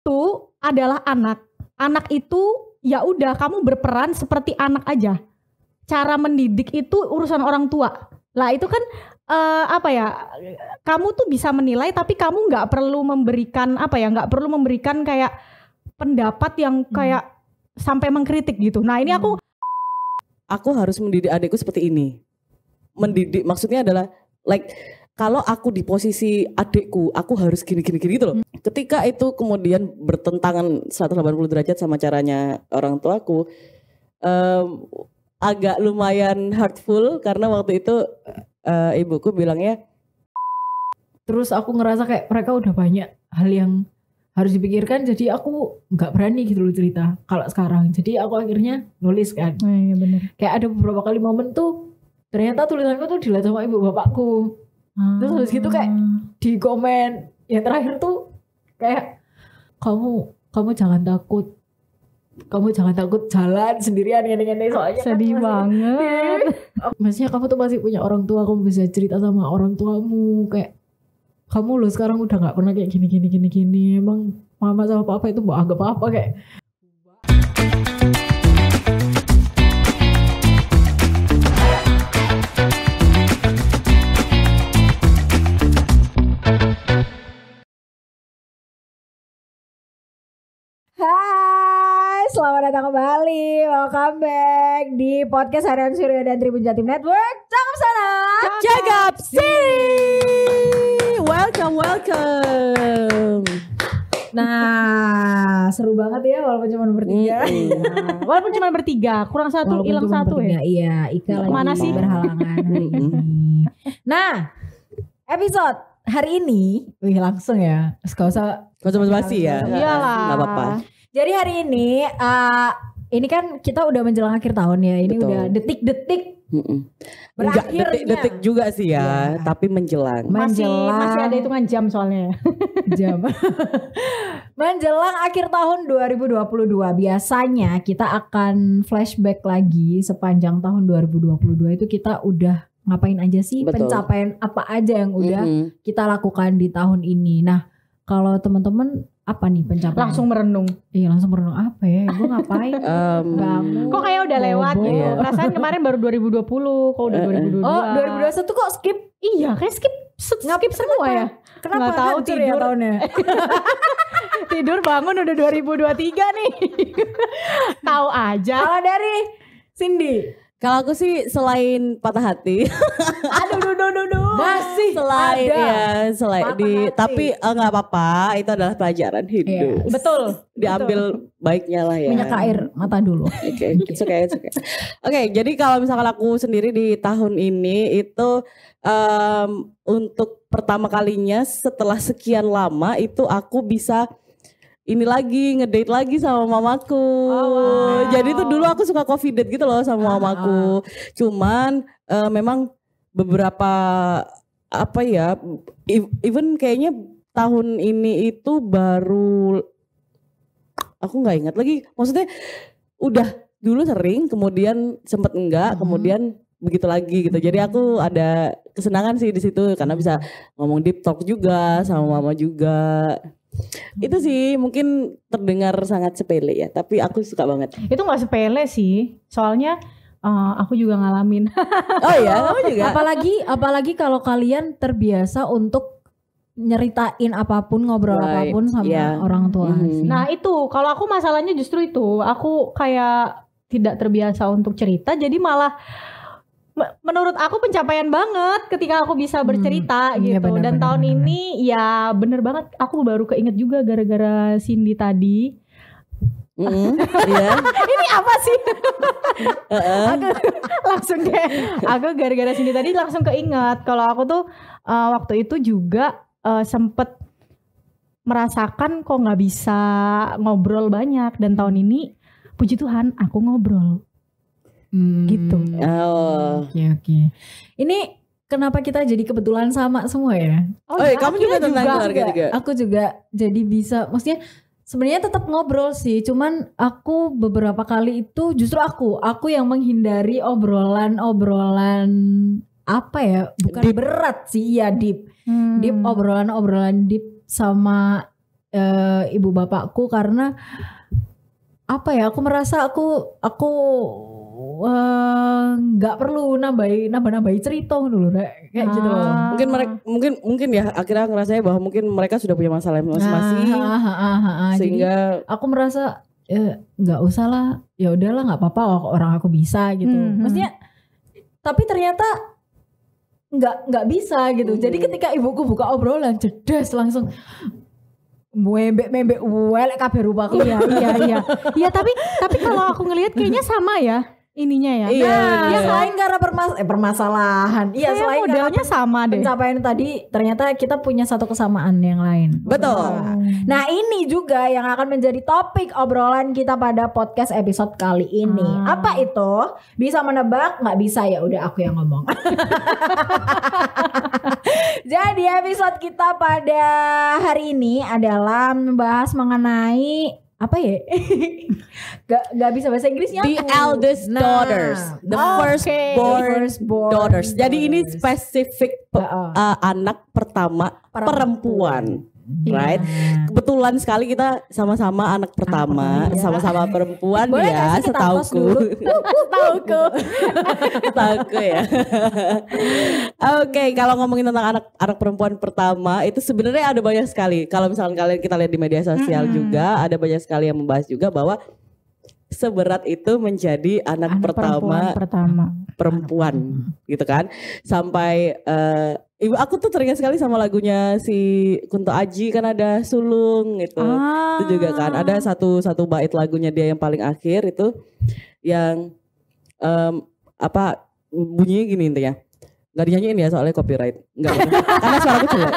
Itu adalah anak. Anak itu ya udah kamu berperan seperti anak aja. Cara mendidik itu urusan orang tua. Lah itu kan kamu tuh bisa menilai tapi kamu nggak perlu memberikan nggak perlu memberikan kayak pendapat yang kayak sampai mengkritik gitu. Nah ini aku harus mendidik adikku seperti ini. Mendidik maksudnya adalah like kalau aku di posisi adikku, aku harus gini gitu loh. Ketika itu kemudian bertentangan 180 derajat sama caranya orang tuaku, agak lumayan hurtful karena waktu itu ibuku bilangnya. Terus aku ngerasa kayak mereka udah banyak hal yang harus dipikirkan, jadi aku nggak berani gitu loh cerita kalau sekarang. Jadi aku akhirnya nulis kan. Iya bener. Kayak ada beberapa kali momen tuh ternyata tulisanku tuh dilihat sama ibu bapakku. Terus habis gitu kayak di komen yang terakhir tuh kayak kamu jangan takut jalan sendirian gini soalnya sedih kan banget. Maksudnya kamu tuh masih punya orang tua, kamu bisa cerita sama orang tuamu kayak kamu loh sekarang udah nggak pernah kayak gini emang mama sama papa itu mau anggap apa kayak. Hai, selamat datang kembali, welcome back di podcast Harian Surya dan Tribun Jatim Network. Cakep sana, Cakep sih. Welcome. Nah, seru banget ya walaupun cuma bertiga. Walaupun cuma bertiga, kurang satu, hilang satu ya. Iya, Ika lagi Mana sih? berhalangan hari ini. Nah, episode hari ini, langsung ya. Gak usah basa-basi ya. Iyalah. Gak apa-apa. Jadi hari ini kan kita udah menjelang akhir tahun ya. Ini Betul. udah detik-detik Enggak berakhirnya. detik-detik juga sih ya, Iya. tapi menjelang. Masih ada hitungan jam soalnya. Jam. Menjelang akhir tahun 2022. Biasanya kita akan flashback lagi sepanjang tahun 2022 itu kita udah ngapain aja sih, Betul. pencapaian apa aja yang udah kita lakukan di tahun ini. Nah, kalau teman-teman apa nih pencapaian? Langsung merenung. Iya, langsung merenung apa ya? Gue ngapain? Bangun. Kok kayak udah lewat Bobo. gitu. Iya. Perasaan kemarin baru 2020, kok udah 2022. Oh, 2021 kok skip? Iya, kayak skip semua ya. Kenapa Nggak tahu, hancur ya tidur. tahunnya? Tidur bangun udah 2023 nih. Tahu aja. Kalau dari Cindy, Kalau aku sih selain patah hati, masih selain ada. ya selain patah di hati. tapi nggak apa-apa, itu adalah pelajaran hidup. Iya, Betul. Diambil baiknya lah ya. Minyak air mata dulu. Oke, it's okay. Oke, jadi kalau misalkan aku sendiri di tahun ini itu untuk pertama kalinya setelah sekian lama itu aku bisa ini lagi ngedate lagi sama mamaku. wow. Jadi itu dulu aku suka coffee date gitu loh sama mamaku. Cuman memang beberapa apa ya, even kayaknya tahun ini itu baru aku nggak ingat lagi. Maksudnya udah dulu sering, kemudian sempet enggak, kemudian begitu lagi gitu. Jadi aku ada kesenangan sih di situ karena bisa ngomong deep talk juga sama mama juga. Itu sih mungkin terdengar sangat sepele ya, tapi aku suka banget. Itu gak sepele sih. Soalnya aku juga ngalamin. Oh iya, kamu juga. Apalagi kalau kalian terbiasa untuk nyeritain apapun, ngobrol Right, apapun sama yeah. orang tua. sih. Nah itu, kalau aku masalahnya justru itu. Aku kayak tidak terbiasa untuk cerita. Jadi malah menurut aku pencapaian banget ketika aku bisa bercerita iya, gitu. benar, Dan benar, tahun benar. ini ya bener banget. Aku baru keinget juga gara-gara Cindy tadi. Iya. Ini apa sih? Aku langsung kayak aku gara-gara Cindy tadi langsung keinget kalau aku tuh waktu itu juga sempet merasakan kok nggak bisa ngobrol banyak, dan tahun ini puji Tuhan aku ngobrol. Gitu. Oh. Oke. Ini kenapa kita jadi kebetulan sama semua ya? Oh, iya, kamu juga tentang keluarga juga. Aku juga jadi bisa, maksudnya sebenarnya tetap ngobrol sih, cuman aku beberapa kali itu justru aku yang menghindari obrolan apa ya, bukan Deep. berat sih, iya deep obrolan deep sama ibu bapakku karena apa ya? Aku merasa aku nggak perlu nambah cerita dulu kayak gitu loh. Mungkin ya akhirnya ngerasanya bahwa mungkin mereka sudah punya masalah masing-masing. Sehingga jadi aku merasa nggak usah lah, ya udahlah nggak apa-apa orang aku bisa gitu. Maksudnya tapi ternyata nggak bisa gitu. Jadi ketika ibuku buka obrolan jedes langsung membek welek kabeh rupaku. Iya tapi kalau aku ngelihat kayaknya sama ya ininya ya. Iya, selain karena permasalahan. Iya, selain modelnya sama deh. Pencapaian tadi ternyata kita punya satu kesamaan yang lain. Betul. Nah, ini juga yang akan menjadi topik obrolan kita pada podcast episode kali ini. Apa itu? Bisa menebak? Nggak bisa, ya udah aku yang ngomong. Jadi episode kita pada hari ini adalah membahas mengenai apa ya? gak bisa bahasa Inggrisnya. The eldest daughters, the firstborn daughters. Jadi ini spesifik anak pertama perempuan. Right, kebetulan sekali kita sama-sama anak pertama, sama-sama perempuan. Boleh ya, setauku ya. Oke, kalau ngomongin tentang anak perempuan pertama itu sebenarnya ada banyak sekali. Kalau misalkan kalian kita lihat di media sosial juga ada banyak sekali yang membahas juga bahwa seberat itu menjadi anak perempuan gitu kan. Sampai ibu aku tuh teringat sekali sama lagunya si Kunto Aji, kan ada Sulung gitu. Itu juga kan ada satu bait lagunya dia yang paling akhir itu yang bunyinya gini intinya. Gak dinyanyiin ya soalnya copyright. Enggak. Karena suaraku jelek.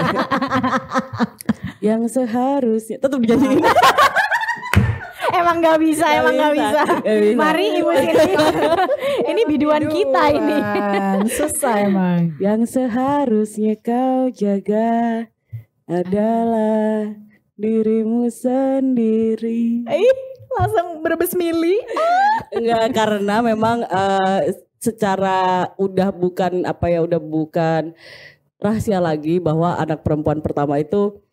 Yang seharusnya tetap dinyanyiin. Emang gak bisa. Mari Ibu Cindy. Ini biduan kita ini. Susah emang. Yang seharusnya kau jaga adalah dirimu sendiri. Langsung berbesmili. Enggak, karena memang secara udah bukan rahasia lagi bahwa anak perempuan pertama itu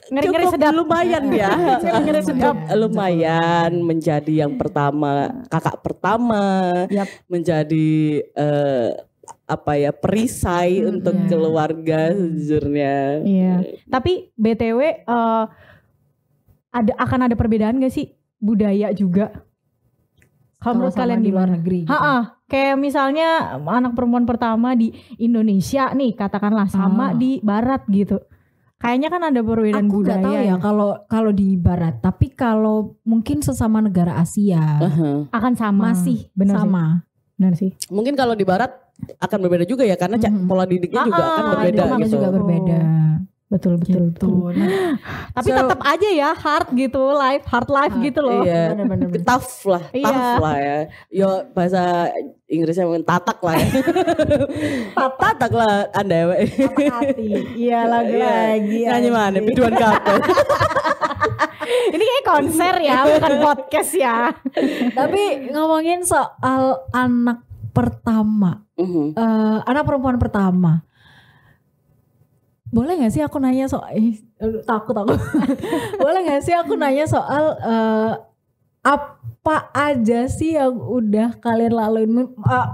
ngeri-ngeri sedap, lumayan ya. Ngeri-ngeri sedap lumayan menjadi yang pertama, kakak pertama, menjadi perisai untuk keluarga sejujurnya. Iya. Tapi BTW akan ada perbedaan gak sih budaya juga? Kalau menurut kalian di luar negeri gitu. Kayak misalnya anak perempuan pertama di Indonesia nih katakanlah sama di barat gitu. Kayaknya kan ada perbedaan budaya. Aku gak tahu ya kalau di barat, tapi kalau mungkin sesama negara Asia akan sama. Masih benar sih. Mungkin kalau di barat akan berbeda juga ya karena pola didiknya juga kan berbeda gitu. Juga berbeda. Betul. Nah, tapi tetap aja ya hard life gitu loh. Iya. Bener. Tough lah ya. Yo bahasa Inggrisnya mungkin tatak lah ya. Tatak lah Anda. Hati. Iya lagi. Nyanyi mana? Biduan kapan? Ini kayak konser ya, bukan podcast ya. Tapi ngomongin soal anak pertama, anak perempuan pertama. Boleh gak sih aku nanya soal takut boleh gak sih aku nanya soal apa aja sih yang udah kalian laluin?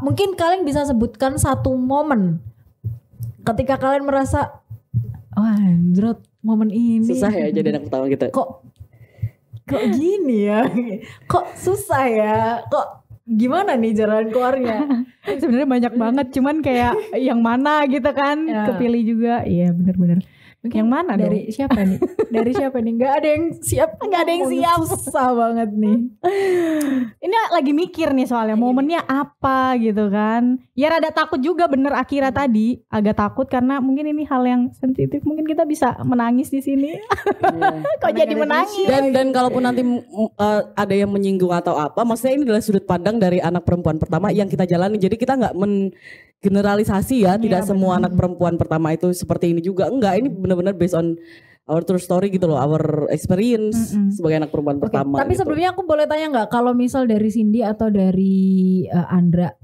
Mungkin kalian bisa sebutkan satu momen ketika kalian merasa anjrot momen ini susah ya jadi anak pertama gitu. Kok gini ya? Kok susah ya? Kok gimana nih jalan keluarnya? Sebenarnya banyak banget, cuman kayak yang mana gitu kan kepilih juga. Iya benar-benar. Yang mana dari dong? siapa nih? Dari siapa nih? Gak ada yang siap. Susah banget nih. Ini lagi mikir nih soalnya momennya apa gitu kan. Ya rada takut juga bener Akira tadi. Agak takut karena mungkin ini hal yang sensitif. Mungkin kita bisa menangis di sini. Kok jadi menangis? Dan kalaupun nanti ada yang menyinggung atau apa, maksudnya ini adalah sudut pandang dari anak perempuan pertama yang kita jalani. Jadi kita nggak generalisasi ya, tidak semua anak perempuan pertama itu seperti ini juga. Enggak, ini benar-benar based on our true story gitu loh, our experience sebagai anak perempuan pertama. Tapi gitu. sebelumnya aku boleh tanya nggak, kalau misal dari Cindy atau dari Andra,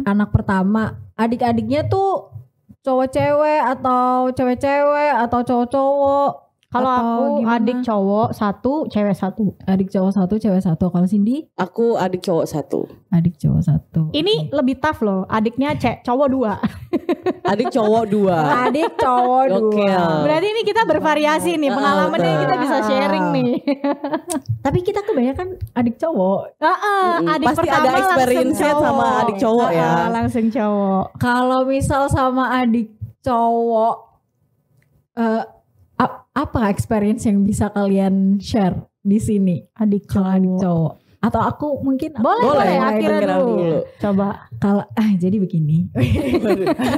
anak pertama, adik-adiknya tuh cowok-cewek atau cewek-cewek atau cowok-cowok? Kalau Atau aku gimana? adik cowok 1, cewek 1. Adik cowok 1, cewek 1. Kalau Cindy? Aku adik cowok 1. Adik cowok 1. Ini lebih tough loh. Adiknya cowok 2. Adik cowok 2. Adik cowok 2. Gokil. Berarti ini kita bervariasi nih pengalamannya, betul. kita bisa sharing nih. Tapi kita kebanyakan adik cowok. Adik Pasti pertama ada experience langsung sama cowok. adik cowok ya. Langsung cowok. Kalau misal sama adik cowok, apa experience yang bisa kalian share di sini? Adik Kalau adik cowok. cowok. Atau aku mungkin Boleh, mulai akhirnya dengan dulu. Coba. Kalau jadi begini.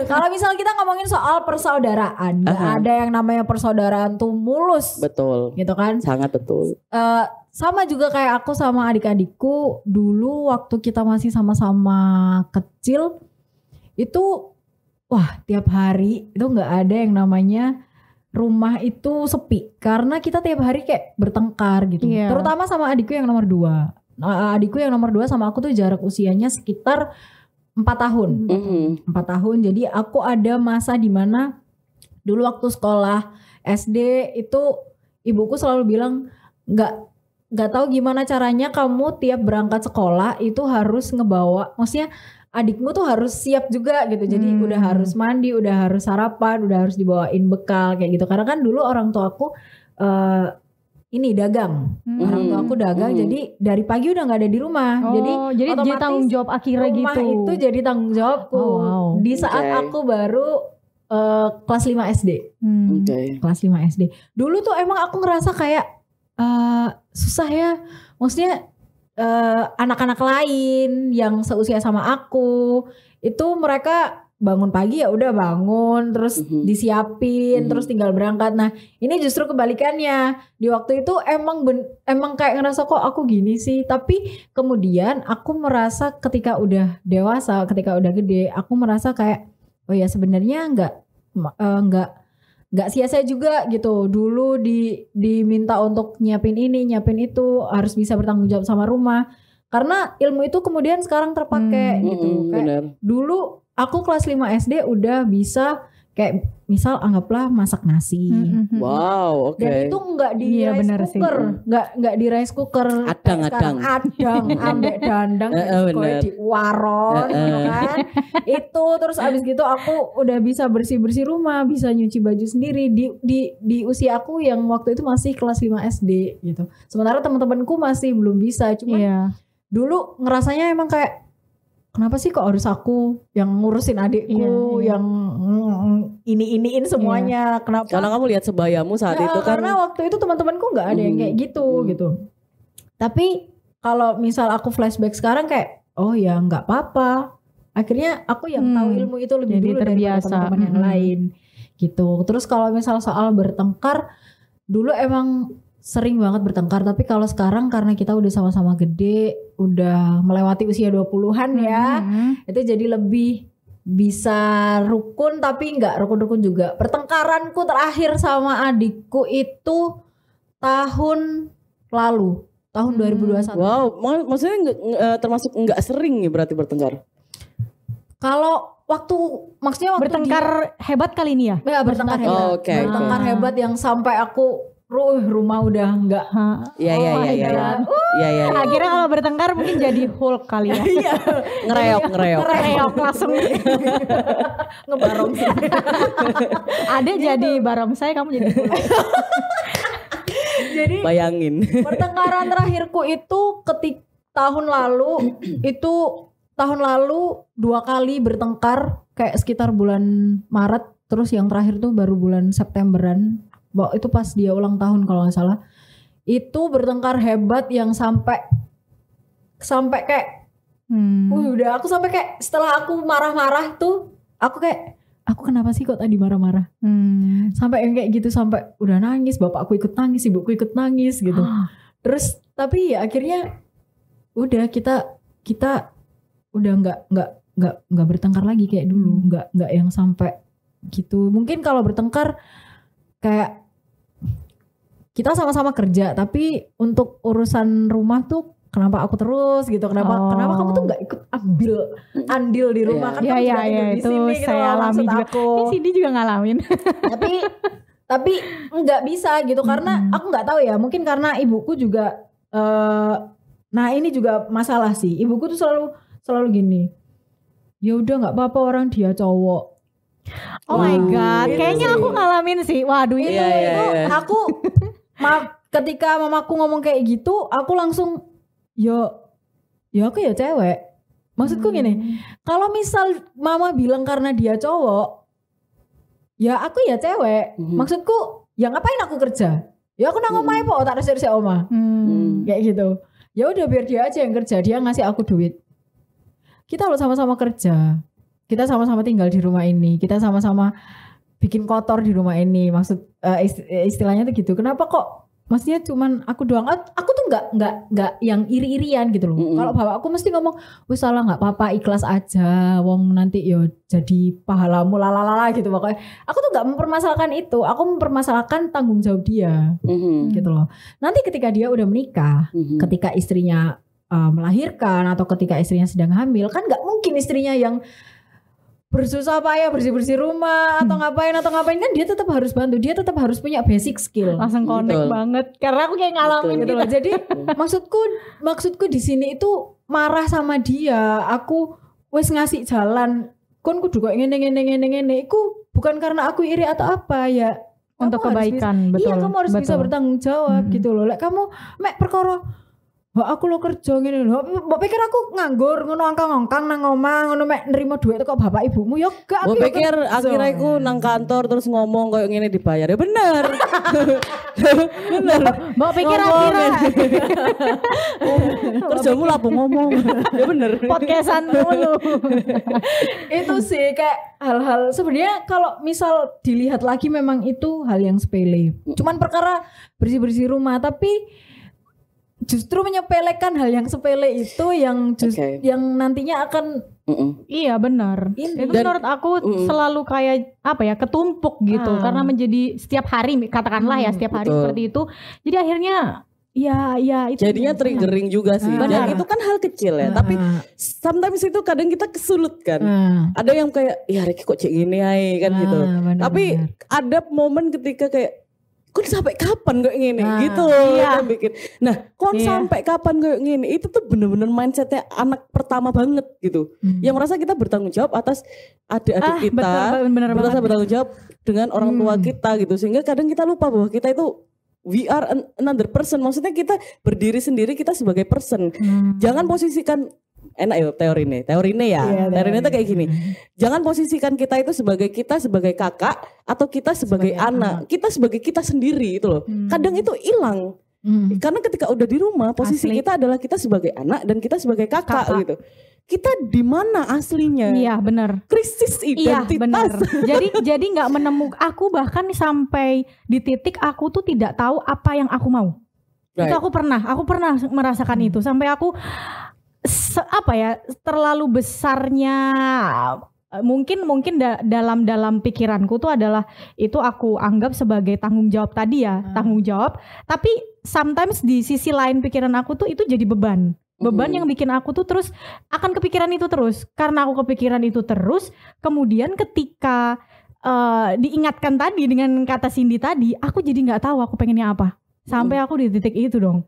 Kalau misal kita ngomongin soal persaudaraan, nggak ada yang namanya persaudaraan tuh mulus, Betul. gitu kan? Sangat betul. Sama juga kayak aku sama adik-adikku dulu waktu kita masih sama-sama kecil itu, wah tiap hari itu nggak ada yang namanya rumah itu sepi karena kita tiap hari kayak bertengkar gitu. Iya. Terutama sama adikku yang nomor 2. Adikku yang nomor 2 sama aku tuh jarak usianya sekitar 4 tahun. 4 tahun. Jadi aku ada masa di mana dulu waktu sekolah SD itu ibuku selalu bilang nggak tahu gimana caranya kamu tiap berangkat sekolah itu harus ngebawa, maksudnya adikmu tuh harus siap juga gitu. Jadi udah harus mandi, udah harus sarapan, udah harus dibawain bekal kayak gitu. Karena kan dulu orang tua aku ini dagang. Orang tua aku dagang, jadi dari pagi udah nggak ada di rumah. Jadi jadi tanggung jawab akhirnya rumah gitu. itu jadi tanggung jawabku. Oh, wow. Di saat aku baru kelas 5 SD. Oke. Kelas 5 SD. Dulu tuh emang aku ngerasa kayak susah ya. Maksudnya anak-anak lain yang seusia sama aku itu mereka bangun pagi ya udah bangun terus disiapin terus tinggal berangkat. Nah ini justru kebalikannya, di waktu itu emang kayak ngerasa kok aku gini sih. Tapi kemudian aku merasa ketika udah dewasa, ketika udah gede, aku merasa kayak oh ya sebenarnya nggak sia-sia juga gitu. Dulu diminta untuk nyiapin ini, nyiapin itu, harus bisa bertanggung jawab sama rumah. Karena ilmu itu kemudian sekarang terpakai gitu. Kayak Benar. dulu aku kelas 5 SD udah bisa kayak misal anggaplah masak nasi. Wow, oke. Dan itu nggak di Iya, rice bener sih. cooker, nggak di rice cooker. Adang, Kayak sekarang adang, ambek dandang, bener. kayak di waron, gitu kan. Itu terus abis gitu aku udah bisa bersih rumah, bisa nyuci baju sendiri di usia aku yang waktu itu masih kelas 5 SD gitu. Sementara teman-temanku masih belum bisa. Cuma dulu ngerasanya emang kayak kenapa sih kok harus aku yang ngurusin adikku, yang iniin semuanya. Kenapa? Karena kamu lihat sebayamu saat itu kan. Karena waktu itu teman-temanku nggak ada yang kayak gitu gitu. Tapi kalau misal aku flashback sekarang kayak oh ya nggak apa-apa. Akhirnya aku yang tahu ilmu itu lebih Jadi dulu daripada terbiasa. teman-teman yang lain gitu. Terus kalau misal soal bertengkar, dulu emang sering banget bertengkar. Tapi kalau sekarang karena kita udah sama-sama gede, udah melewati usia 20-an ya, itu jadi lebih bisa rukun tapi nggak rukun-rukun juga. Pertengkaranku terakhir sama adikku itu tahun lalu, tahun 2021. Wow, maksudnya termasuk nggak sering nih berarti bertengkar. Kalau maksudnya waktu bertengkar hebat kali ini ya? Ya bertengkar hebat. Oh, oke. Bertengkar hebat yang sampai aku rumah udah nggak. Iya. Akhirnya kalau bertengkar mungkin jadi Hulk kali ya. Iya. Ngereok. Langsung Ngebarong. ada jadi barongsai, kamu jadi Hulk. Jadi Bayangin. pertengkaran terakhirku itu tahun lalu 2 kali bertengkar kayak sekitar bulan Maret, terus yang terakhir tuh baru bulan Septemberan. Itu pas dia ulang tahun kalau nggak salah. Itu bertengkar hebat yang sampai kayak udah aku sampai kayak setelah aku marah-marah tuh aku kayak aku kenapa sih kok tadi marah-marah? Sampai yang kayak gitu, sampai udah nangis, bapakku ikut nangis, ibuku ikut nangis gitu. Terus tapi ya akhirnya udah kita udah nggak bertengkar lagi kayak dulu, nggak yang sampai gitu. Mungkin kalau bertengkar kayak kita sama-sama kerja, tapi untuk urusan rumah tuh kenapa aku terus gitu, kenapa kamu tuh nggak ikut ambil andil di rumah kan kamu juga tidur di itu sini gitu saya loh, alami maksud juga. aku. Ini Cindy juga ngalamin. Tapi nggak bisa gitu karena aku nggak tahu ya, mungkin karena ibuku juga nah ini juga masalah sih. Ibuku tuh selalu gini. Ya udah nggak apa-apa orang dia cowok. Oh my god, gitu kayaknya sih. aku ngalamin sih. Waduh itu. Iya. Aku ketika mamaku ngomong kayak gitu, aku langsung ya aku ya cewek. Maksudku gini, kalau misal mama bilang karena dia cowok, ya aku ya cewek. Maksudku, ya ngapain aku kerja? Ya aku nang omahe po, tak resik-resik oma. Kayak gitu. Ya udah biar dia aja yang kerja, dia ngasih aku duit. Kita lo sama-sama kerja. Kita sama-sama tinggal di rumah ini. Kita sama-sama bikin kotor di rumah ini. Maksud istilahnya tuh gitu. Kenapa kok? Maksudnya cuman aku doang. Aku tuh nggak yang iri-irian gitu loh. Kalau bapakku mesti ngomong, wis salah nggak apa-apa, ikhlas aja. Wong nanti yo jadi pahalamu lalalala gitu pokoknya. Aku tuh nggak mempermasalahkan itu. Aku mempermasalahkan tanggung jawab dia, gitu loh. Nanti ketika dia udah menikah, ketika istrinya melahirkan atau ketika istrinya sedang hamil, kan nggak mungkin istrinya yang bersusah payah bersih-bersih rumah atau ngapain kan dia tetap harus bantu, dia tetap harus punya basic skill. Langsung connect Betul. banget karena aku kayak ngalamin Gitu gitu. loh. Jadi maksudku di sini itu marah sama dia. Aku wes ngasih jalan, kon kudu kok ngene. Iku bukan karena aku iri atau apa ya. Untuk Kamu harus kebaikan, bisa, betul. Iya, kamu harus bisa Betul. bertanggung jawab gitu loh. Lek kamu mek perkara aku lo kerja ngene lho. Mbok pikir aku nganggur ngono angkang-angkang nang omah ngono mek nerima duit kok bapak ibumu yo gak. Gue pikir akhirnya aku nang kantor terus ngomong kayak gini dibayar. Ya bener. Bener. Mbak pikir Ngomong. akhirnya Kerjamu lah apa ngomong. Ya bener. podcastan dulu. Itu sih kayak hal-hal sebenarnya kalau misal dilihat lagi memang itu hal yang sepele. Cuman perkara bersih-bersih rumah, tapi justru menyepelekan hal yang sepele itu yang Oke. yang nantinya akan Iya benar. Ini. Itu Dan- menurut aku selalu kayak apa ya, ketumpuk gitu. Karena menjadi setiap hari katakanlah ya setiap hari betul. seperti itu. Jadi akhirnya ya itu Jadinya biasa. triggering juga sih. Benar. Dan itu kan hal kecil ya. Tapi sometimes itu kadang kita kesulut kan. Ada yang kayak ya Reki kok cek gini aja kan gitu. Tapi ada momen ketika kayak kon sampai kapan kayak gini gitu iya. kita bikin. Nah, kon sampai kapan kayak gini itu tuh bener-bener mindsetnya anak pertama banget gitu. Yang merasa kita bertanggung jawab atas adik-adik kita, betul, bener merasa banget. bertanggung jawab dengan orang tua kita gitu. Sehingga kadang kita lupa bahwa kita itu we are another person. Maksudnya kita berdiri sendiri, kita sebagai person. Jangan posisikan enak ya teori ini ya. Teori ini tuh kayak gini. Jangan posisikan kita sebagai kakak atau kita sebagai anak. Kita sebagai kita sendiri itu loh. Kadang itu hilang. Karena ketika udah di rumah posisi Asli. kita adalah kita sebagai anak dan kita sebagai kakak gitu. Kita di mana aslinya? Iya benar. Krisis Iya identitas. benar. jadi nggak menemukan. Aku bahkan sampai di titik aku tuh tidak tahu apa yang aku mau. Right. Itu aku pernah merasakan itu sampai aku terlalu besarnya mungkin dalam pikiranku tuh adalah itu aku anggap sebagai tanggung jawab tadi ya, tanggung jawab. Tapi sometimes di sisi lain pikiran aku tuh itu jadi beban yang bikin aku tuh terus akan kepikiran itu terus. Karena aku kepikiran itu terus, kemudian ketika diingatkan tadi dengan kata Cindy tadi, aku jadi nggak tahu aku pengennya apa. Sampai aku di titik itu dong.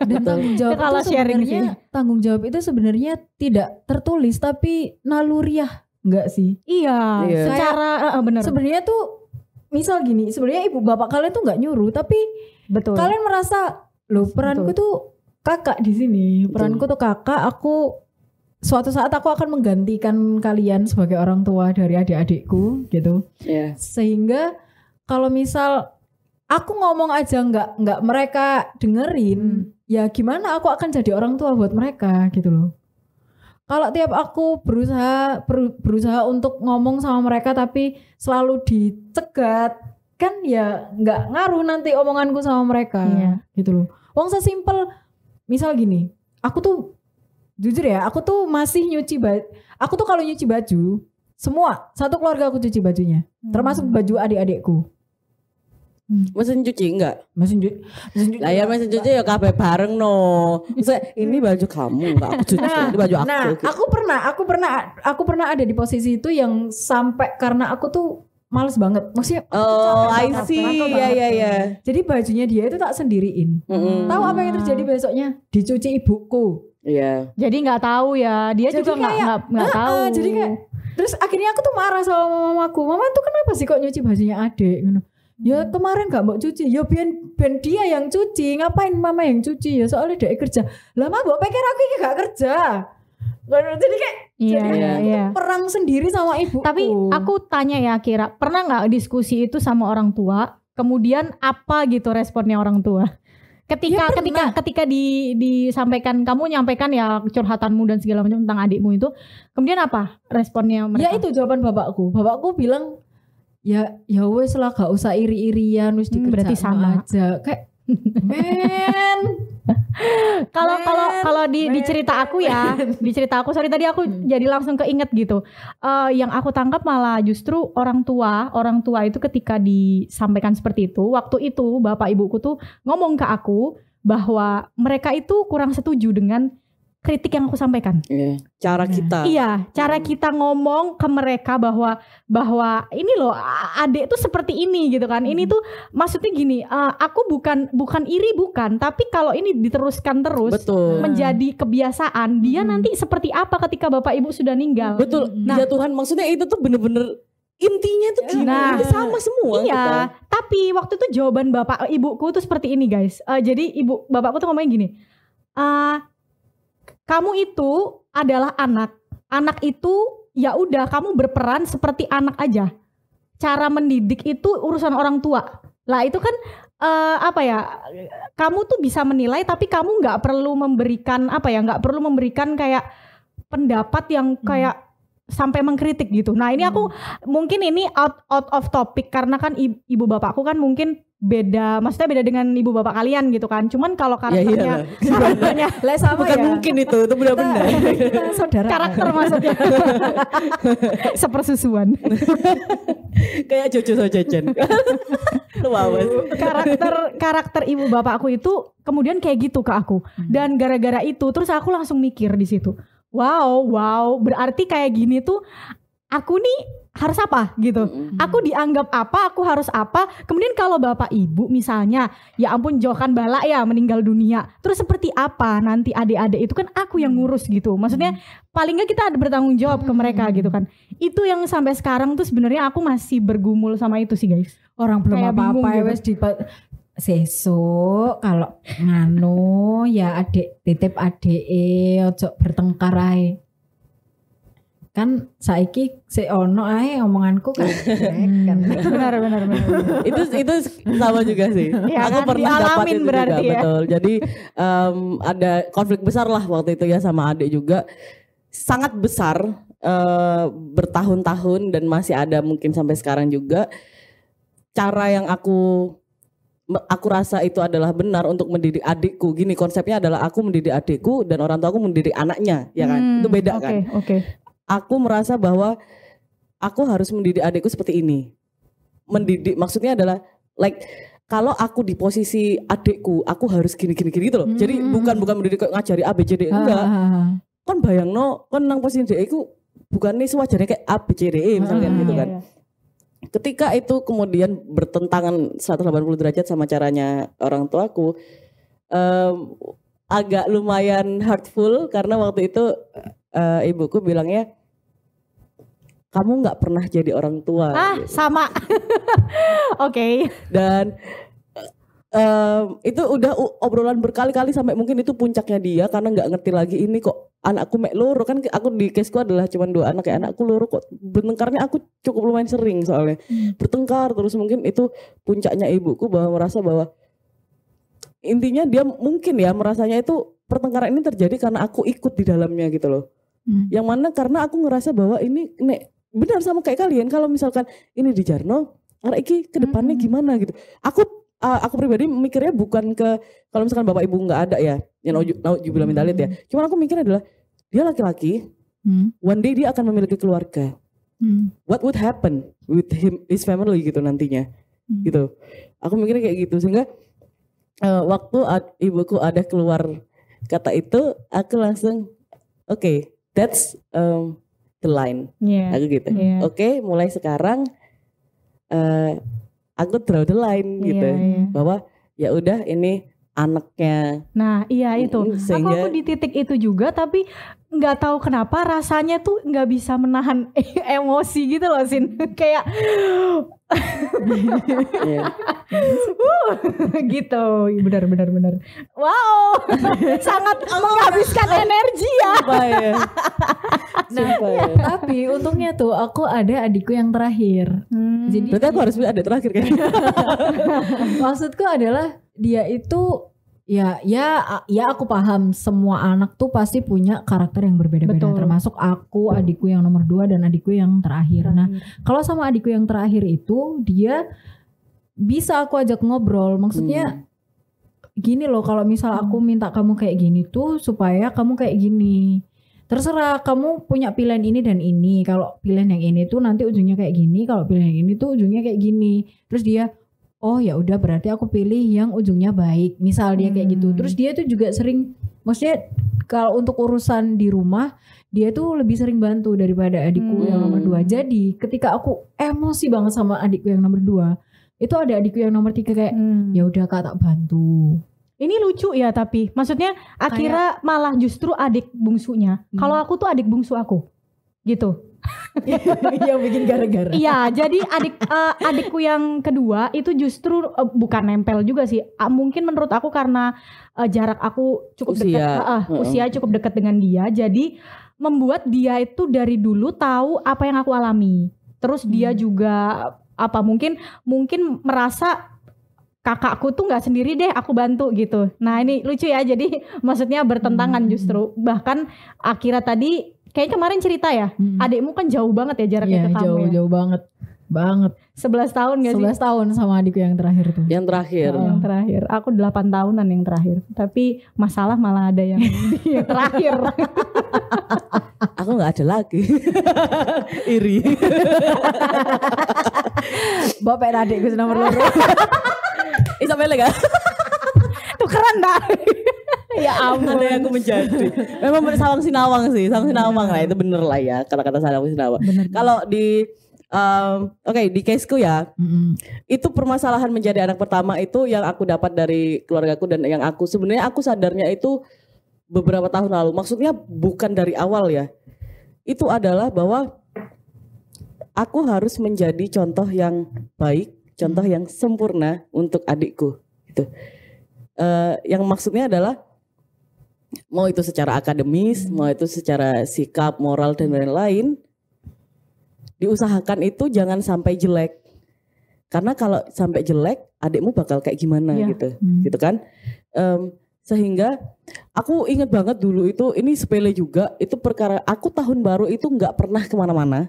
Dan tanggung jawab Kalau itu sharing sebenarnya tanggung jawab itu sebenarnya tidak tertulis tapi naluriah enggak sih? Iya, Iya. secara benar. Sebenarnya tuh misal gini, sebenarnya ibu bapak kalian tuh nggak nyuruh tapi Betul. kalian merasa loh peranku tuh kakak di sini, peranku tuh kakak, aku suatu saat aku akan menggantikan kalian sebagai orang tua dari adik-adikku gitu. Iya. Sehingga kalau misal aku ngomong aja nggak mereka dengerin, ya gimana aku akan jadi orang tua buat mereka gitu loh. Kalau tiap aku berusaha untuk ngomong sama mereka tapi selalu dicegat, kan ya nggak ngaruh nanti omonganku sama mereka, gitu loh. Wong sesimpel misal gini, aku tuh jujur ya, aku tuh masih nyuci baju. Aku tuh kalau nyuci baju, semua satu keluarga aku cuci bajunya, termasuk baju adik-adikku. Mesin cuci enggak? Mesin cuci. Lah ya mesin cuci ya kabeh bareng no. Maksudnya ini baju kamu enggak aku cuci, ini baju aku. Nah, aku pernah ada di posisi itu yang sampai karena aku tuh males banget. Maksudnya Oh, capek I banget, see. capek Ya banget. ya ya. Jadi bajunya dia itu tak sendiriin. Tahu apa yang terjadi besoknya? Dicuci ibuku. Iya. Jadi nggak tahu ya, dia Jadi juga nggak tahu. Jadi kayak terus akhirnya aku tuh marah sama mamaku. Mama tuh kenapa sih kok nyuci bajunya adik? Gitu. Ya kemarin gak mau cuci. Ya ben dia yang cuci. Ngapain mama yang cuci? Ya soalnya dia kerja. Lah mama mbok pikir aku ini gak kerja. Jadi kayak Iya, jadi iya, aku iya. tuh perang sendiri sama ibuku. Tapi aku tanya ya Kira, pernah nggak diskusi itu sama orang tua? Kemudian apa gitu responnya orang tua? Ya, Ketika disampaikan, kamu nyampaikan ya curhatanmu dan segala macam tentang adikmu itu, kemudian apa responnya mereka? ya itu jawaban bapakku. Bapakku bilang ya wes lah gak usah iri-irian wis dikerjain berarti sama. aja. Kayak men. Kalau di cerita aku ya, di cerita aku sorry tadi aku jadi langsung keinget gitu. Yang aku tangkap malah justru orang tua itu ketika disampaikan seperti itu, waktu itu bapak ibuku tuh ngomong ke aku bahwa mereka itu kurang setuju dengan kritik yang aku sampaikan. Iya. Cara kita. Iya, cara kita ngomong ke mereka bahwa ini loh adik tuh seperti ini gitu kan. Ini tuh maksudnya gini, aku bukan iri bukan, tapi kalau ini diteruskan terus Betul. menjadi kebiasaan, dia nanti seperti apa ketika bapak ibu sudah meninggal. Betul. Ya Tuhan, maksudnya itu tuh bener-bener intinya tuh gini. Nah, Itu sama semua. Iya, tapi waktu itu jawaban bapak ibuku tuh seperti ini guys. Jadi bapakku tuh ngomongin gini. Kamu itu adalah anak. Anak itu ya udah kamu berperan seperti anak aja. Cara mendidik itu urusan orang tua. Lah itu kan apa ya? Kamu tuh bisa menilai tapi kamu nggak perlu memberikan nggak perlu memberikan kayak pendapat yang kayak sampai mengkritik gitu. Nah ini aku mungkin ini out of topic karena kan ibu bapakku kan mungkin beda, maksudnya beda dengan ibu bapak kalian gitu kan. Cuman kalau karakternya, Lah sama bukan ya. mungkin itu benar-benar. Kita saudara. karakter maksudnya sepersusuan. Kayak Jojo Sojecen. Lu awas. karakter ibu bapakku itu kemudian kayak gitu ke aku. Dan gara-gara itu terus aku langsung mikir di situ. Wow, berarti kayak gini tuh aku nih harus apa gitu. Aku dianggap apa, aku harus apa. Kemudian kalau bapak ibu misalnya, ya ampun Jokan Bala ya meninggal dunia. Terus seperti apa nanti adik-adik itu kan aku yang ngurus gitu. Maksudnya paling nggak kita ada bertanggung jawab ke mereka gitu kan. Itu yang sampai sekarang tuh sebenarnya aku masih bergumul sama itu sih guys. Orang belum Kayak bingung apa-apa gitu. wes di sesuk kalau nganu ya adik titip adike ojo bertengkar ae. Kan saiki si ono ae omonganku kan. kan. Benar. itu sama juga sih. Ya Aku kan, pernah dapat dialamin itu berarti juga, ya. betul. Jadi ada konflik besar lah waktu itu ya sama adik juga. Sangat besar bertahun-tahun dan masih ada mungkin sampai sekarang juga. Cara yang aku rasa itu adalah benar untuk mendidik adikku. Gini konsepnya adalah aku mendidik adikku dan orang tua aku mendidik anaknya, ya kan? Itu beda kan? Oke. Aku merasa bahwa aku harus mendidik adikku seperti ini. Mendidik maksudnya adalah like kalau aku di posisi adikku, aku harus gini gitu loh. Jadi bukan mendidik kayak ngajari A B C D enggak. Kan bayangno kan nang posisi adikku bukan nih sewajarnya kayak A B C D E misalnya gitu kan. Ketika itu kemudian bertentangan 180 derajat sama caranya orang tuaku, agak lumayan hurtful karena waktu itu ibuku bilangnya kamu nggak pernah jadi orang tua. Sama. Oke. Dan itu udah obrolan berkali-kali sampai mungkin itu puncaknya dia karena nggak ngerti lagi ini kok anakku mek loro kan aku di caseku adalah cuma 2 anak ya anakku loro kok bertengkarnya aku cukup lumayan sering soalnya bertengkar terus mungkin itu puncaknya ibuku bahwa merasa bahwa intinya dia mungkin ya merasanya itu pertengkaran ini terjadi karena aku ikut di dalamnya gitu loh. Yang mana karena aku ngerasa bahwa ini benar sama kayak kalian kalau misalkan ini di Jarno arek iki ke depannya gimana gitu. Aku pribadi mikirnya bukan ke kalau misalkan bapak ibu nggak ada ya yang naujubillah min dzalik ya. Cuman aku mikirnya adalah dia laki-laki, one day dia akan memiliki keluarga. What would happen with his family gitu nantinya, gitu. Aku mikirnya kayak gitu sehingga waktu ibuku ada keluar kata itu, aku langsung okay, that's the line. Aku gitu. Oke, mulai sekarang aku draw the line gitu, bahwa ya udah ini anaknya. Nah iya itu, sehingga aku di titik itu juga, tapi nggak tahu kenapa rasanya tuh nggak bisa menahan emosi gitu loh Sin. Kayak gitu, benar. Wow, sangat menghabiskan energi ya. Tapi untungnya tuh aku ada adikku yang terakhir. Jadi berarti aku harus ada terakhir kan? Maksudku adalah dia itu ya aku paham semua anak tuh pasti punya karakter yang berbeda-beda. Betul. Termasuk aku, adikku yang nomor 2 dan adikku yang terakhir. Nah, kalau sama adikku yang terakhir itu dia bisa aku ajak ngobrol. Maksudnya gini loh, kalau misal aku minta kamu kayak gini tuh supaya kamu kayak gini. Terserah kamu punya pilihan ini dan ini. Kalau pilihan yang ini tuh nanti ujungnya kayak gini, kalau pilihan yang ini tuh ujungnya kayak gini. Terus dia, oh ya udah berarti aku pilih yang ujungnya baik. Misal dia kayak gitu. Terus dia tuh juga sering, maksudnya kalau untuk urusan di rumah dia tuh lebih sering bantu daripada adikku yang nomor 2. Jadi ketika aku emosi banget sama adikku yang nomor 2, itu ada adikku yang nomor 3 kayak ya udah Kak tak bantu. Ini lucu ya, tapi maksudnya Akira malah justru adik bungsunya. Kalau aku tuh adik bungsu aku. Gitu. Yang bikin gara-gara. Iya, jadi adikku yang kedua itu justru bukan nempel juga sih. Mungkin menurut aku karena jarak aku cukup dekat, usia cukup dekat dengan dia, jadi membuat dia itu dari dulu tahu apa yang aku alami. Terus dia juga mungkin merasa kakakku tuh nggak sendiri deh, aku bantu gitu. Nah ini lucu ya, jadi maksudnya bertentangan justru. Bahkan Akira tadi kayak kemarin cerita ya, adikmu kan jauh banget ya jaraknya ke kamu. Jauh banget. 11 tahun gak sih? 11 tahun sama adikku yang terakhir tuh. Yang terakhir. Yang terakhir. Aku 8 tahunan yang terakhir. Tapi masalah malah ada yang yang terakhir. Aku gak ada lagi. Iri. Bapak adikku nomor 2. Sampai lega. Tuh keren dah. Ya ampun. Ada yang aku menjadi. Memang sawang sinawang sih. Sawang sinawang lah, itu bener lah ya. Kata-kata sawang sinawang. Kalau di di caseku ya, itu permasalahan menjadi anak pertama itu yang aku dapat dari keluargaku dan yang aku sebenarnya aku sadarnya itu beberapa tahun lalu. Maksudnya bukan dari awal ya. Itu adalah bahwa aku harus menjadi contoh yang baik, contoh yang sempurna untuk adikku. Gitu. Yang maksudnya adalah mau itu secara akademis, mau itu secara sikap, moral dan lain-lain. Diusahakan itu jangan sampai jelek, karena kalau sampai jelek adikmu bakal kayak gimana gitu kan. Sehingga aku ingat banget dulu itu, ini sepele juga, itu perkara aku tahun baru itu nggak pernah kemana-mana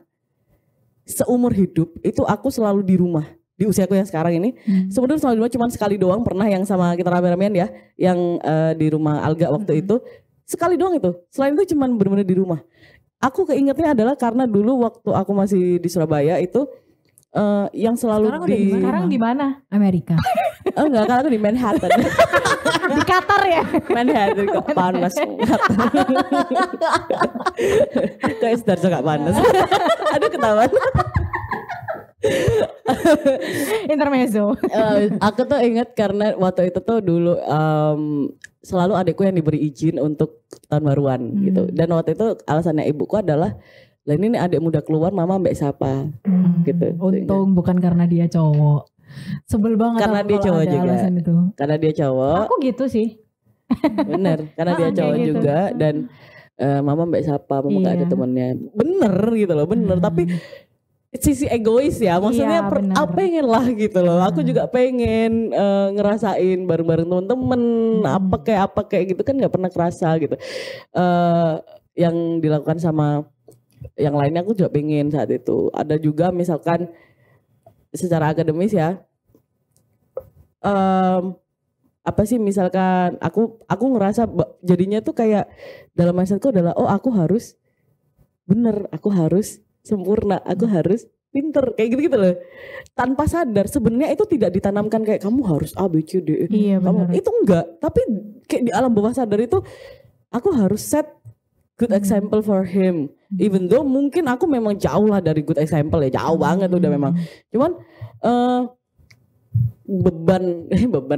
seumur hidup. Itu aku selalu di rumah di usiaku yang sekarang ini. Sebenarnya selalu di rumah, cuma sekali doang pernah yang sama kita rame-ramean ya, yang di rumah Alga waktu itu sekali doang itu. Selain itu cuma benar-benar di rumah. Aku keingetnya adalah karena dulu waktu aku masih di Surabaya itu yang selalu sekarang di mana? Amerika. Enggak, karena aku di Manhattan. Di Qatar ya? Manhattan kok panas. Kayak Sidoarjo gak panas. Aduh ketahuan. Intermezzo. Aku tuh ingat karena waktu itu tuh dulu selalu adikku yang diberi izin untuk tahun baruan gitu. Dan waktu itu alasannya ibuku adalah, lah ini adik muda keluar, mama mbak siapa gitu. Untung bukan karena dia cowok. Sebel banget karena dia cowok juga. Itu. Karena dia cowok. Aku gitu sih. Bener, karena dia cowok gitu juga dan mama mbak siapa, mama gak ada temennya. Bener gitu loh, bener. Tapi sisi egois ya, maksudnya pengen lah gitu loh. Aku juga pengen ngerasain bareng-bareng temen-temen, apa kayak gitu kan nggak pernah kerasa gitu. Yang dilakukan sama yang lainnya aku juga pengen saat itu. Ada juga misalkan secara akademis ya, apa sih misalkan aku ngerasa jadinya tuh kayak dalam mindsetku adalah aku harus bener, aku harus sempurna, aku harus pinter kayak gitu-gitu loh. Tanpa sadar sebenarnya itu tidak ditanamkan kayak kamu harus A B C D. Iya benar. Itu enggak, tapi kayak di alam bawah sadar itu aku harus set good example for him. Even though mungkin aku memang jauh lah dari good example ya, jauh banget udah memang. Cuman beban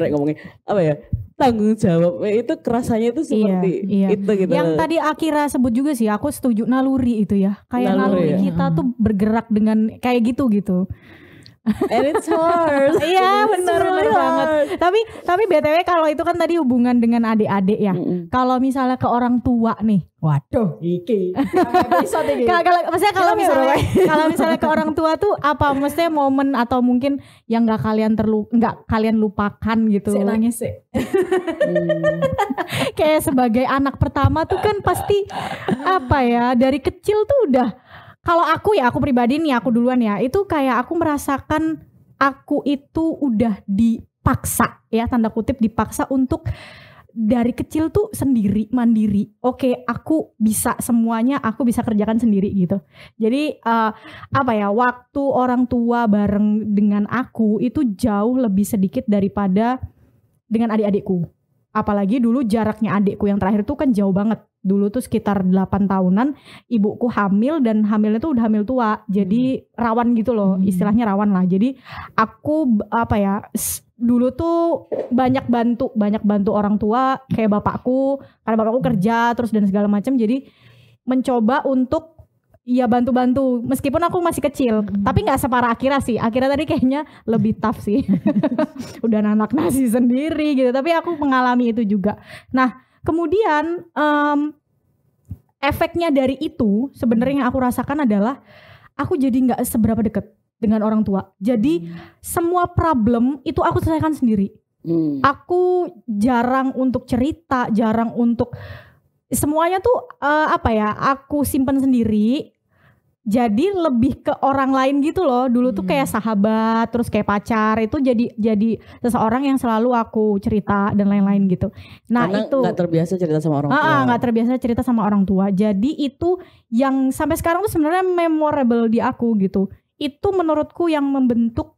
ngomongnya apa ya, tanggung jawab itu kerasanya itu seperti itu gitu. Yang tadi Akira sebut juga sih, aku setuju, naluri itu ya, kayak naluri kita tuh bergerak dengan kayak gitu. And it's hard. Iya benar banget. Tapi BTW kalau itu kan tadi hubungan dengan adik-adik ya. Kalau misalnya ke orang tua nih, waduh, iki. Kalau misalnya ke orang tua tuh apa maksudnya momen atau mungkin yang nggak kalian lupakan gitu. Saya nangis sih. Kayak sebagai anak pertama tuh kan pasti apa ya, dari kecil tuh udah. Kalau aku pribadi nih, aku duluan ya, itu kayak aku merasakan aku itu udah dipaksa ya, tanda kutip dipaksa untuk dari kecil tuh sendiri, mandiri. Oke, aku bisa semuanya, aku bisa kerjakan sendiri gitu. Jadi waktu orang tua bareng dengan aku itu jauh lebih sedikit daripada dengan adik-adikku. Apalagi dulu jaraknya adikku yang terakhir tuh kan jauh banget. Dulu tuh sekitar 8 tahunan, ibuku hamil dan hamilnya tuh udah hamil tua. Jadi rawan gitu loh, istilahnya rawan lah. Jadi aku dulu tuh banyak bantu orang tua kayak bapakku, karena bapakku kerja terus dan segala macam. Jadi mencoba untuk bantu-bantu meskipun aku masih kecil, tapi nggak separah Akira sih. Akira tadi kayaknya lebih tough sih. Udah nanak nasi sendiri gitu, tapi aku mengalami itu juga. Nah, kemudian efeknya dari itu sebenarnya yang aku rasakan adalah aku jadi nggak seberapa deket dengan orang tua. Jadi semua problem itu aku selesaikan sendiri. Aku jarang untuk cerita, jarang untuk semuanya tuh aku simpen sendiri. Jadi lebih ke orang lain gitu loh. Dulu tuh kayak sahabat, terus kayak pacar, itu jadi seseorang yang selalu aku cerita dan lain-lain gitu. Nah, karena itu nggak terbiasa cerita sama orang tua. Nggak terbiasa cerita sama orang tua. Jadi itu yang sampai sekarang tuh sebenarnya memorable di aku gitu. Itu menurutku yang membentuk